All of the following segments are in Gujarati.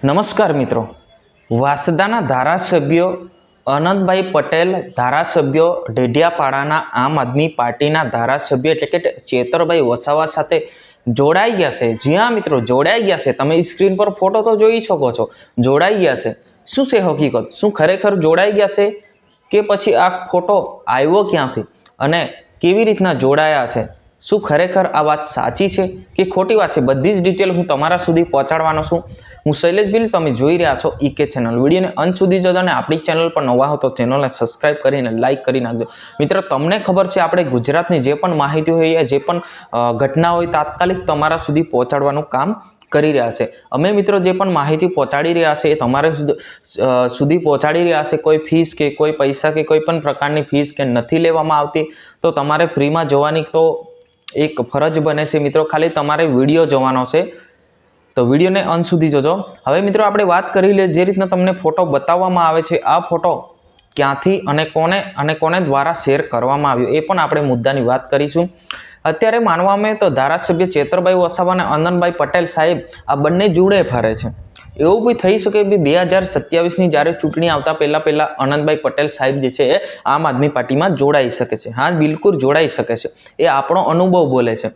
નમસ્કાર મિત્રો, વાસદાના ધારાસભ્યો અનંતભાઈ પટેલ, ધારાસભ્યો ડેડિયાપાડાના આમ આદમી પાર્ટીના ધારાસભ્ય એટલે કે ચેતરભાઈ વસાવા સાથે જોડાઈ ગયા છે. જી હા મિત્રો, જોડાઈ ગયા છે. તમે સ્ક્રીન પર ફોટો તો જોઈ શકો છો. જોડાઈ ગયા છે. શું છે હકીકત? શું ખરેખર જોડાઈ ગયા છે કે પછી આ ફોટો આવ્યો ક્યાંથી અને કેવી રીતના જોડાયા છે? શું ખરેખર આ વાત સાચી છે કે ખોટી વાત છે? બધી જ ડિટેલ હું તમારા સુધી પહોંચાડવાનો છું. હું શૈલેષ બિલ, તમે જોઈ રહ્યા છો ઈકે ચેનલ. વિડીયોને અંત સુધી જોજો અને આપણી ચેનલ પર નવા હો તો ચેનલને સબસ્ક્રાઇબ કરીને લાઇક કરી નાખજો. મિત્રો, તમને ખબર છે આપણે ગુજરાતની જે પણ માહિતી હોય, જે પણ ઘટના હોય, તાત્કાલિક તમારા સુધી પહોંચાડવાનું કામ કરી રહ્યા છે. અમે મિત્રો જે પણ માહિતી પહોંચાડી રહ્યા છે એ તમારે સુધી પહોંચાડી રહ્યા છે. કોઈ ફીસ કે કોઈ પૈસા કે કોઈ પણ પ્રકારની ફીસ કે નથી લેવામાં આવતી. તો તમારે ફ્રીમાં જવાની તો એક ફરજ બને છે મિત્રો. ખાલી તમારે વિડીયો જોવાનો છે, તો વિડીયોને અંત સુધી જોજો. હવે મિત્રો આપણે વાત કરી લઈએ, જે રીતના તમને ફોટો બતાવવામાં આવે છે, આ ફોટો ક્યાંથી અને કોને દ્વારા શેર કરવામાં આવ્યો એ પણ આપણે મુદ્દાની વાત કરીશું. અત્યારે માનવામાં આવે તો ધારાસભ્ય ચેતરભાઈ વસાવા અને આનંદભાઈ પટેલ સાહેબ આ બંને જોડે ફરે છે. એવું બી થઈ શકે કે 2027ની જ્યારે ચૂંટણી આવતા પહેલા આનંદભાઈ પટેલ સાહેબ જે છે એ આમ આદમી પાર્ટીમાં જોડાઈ શકે છે. હા, બિલકુલ જોડાઈ શકે છે. એ આપણો અનુભવ બોલે છે.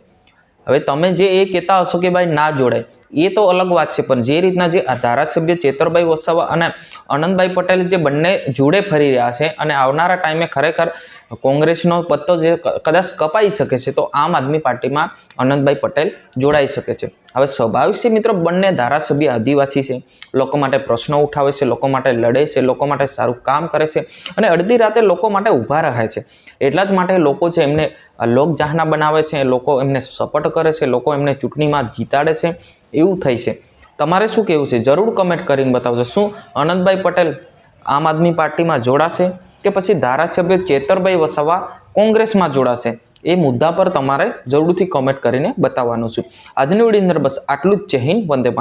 હવે તમે જે એ કહેતા હશો કે ભાઈ ના જોડાય, એ તો અલગ વાત છે. પણ જે રીતના જે ધારાસભ્ય ચેતરભાઈ વસાવા અને આનંદભાઈ પટેલ જે બંને જોડે ફરી રહ્યા છે અને આવનારા ટાઈમે ખરેખર કોંગ્રેસનો પત્તો જે કદાચ કપાઈ શકે છે, તો આમ આદમી પાર્ટીમાં આનંદભાઈ પટેલ જોડાઈ શકે છે. હવે સ્વાભાવિક છે મિત્રો, બંને ધારાસભ્ય આદિવાસી છે, લોકો માટે પ્રશ્નો ઉઠાવે છે, લોકો માટે લડે છે, લોકો માટે સારું કામ કરે છે અને અડધી રાતે લોકો માટે ઊભા રહે છે. એટલા જ માટે લોકો છે એમને લોકચાહના બનાવે છે, લોકો એમને સપોર્ટ કરે છે, લોકો એમને ચૂંટણીમાં જીતાડે છે. એવું થઈ છે. તમારે શું કહેવું છે? જરૂર કમેન્ટ કરીને બતાવજો. શું આનંદભાઈ પટેલ આમ આદમી પાર્ટીમાં જોડાશે કે પછી ધારાસભ્ય ચેતરભાઈ વસાવા કોંગ્રેસમાં જોડાશે? એ મુદ્દા પર તમારે જરૂરથી કમેન્ટ કરીને બતાવવાનું છે. આજની વિડીયોની અંદર બસ આટલું જ. જય હિન્દ, વંદે માતરમ.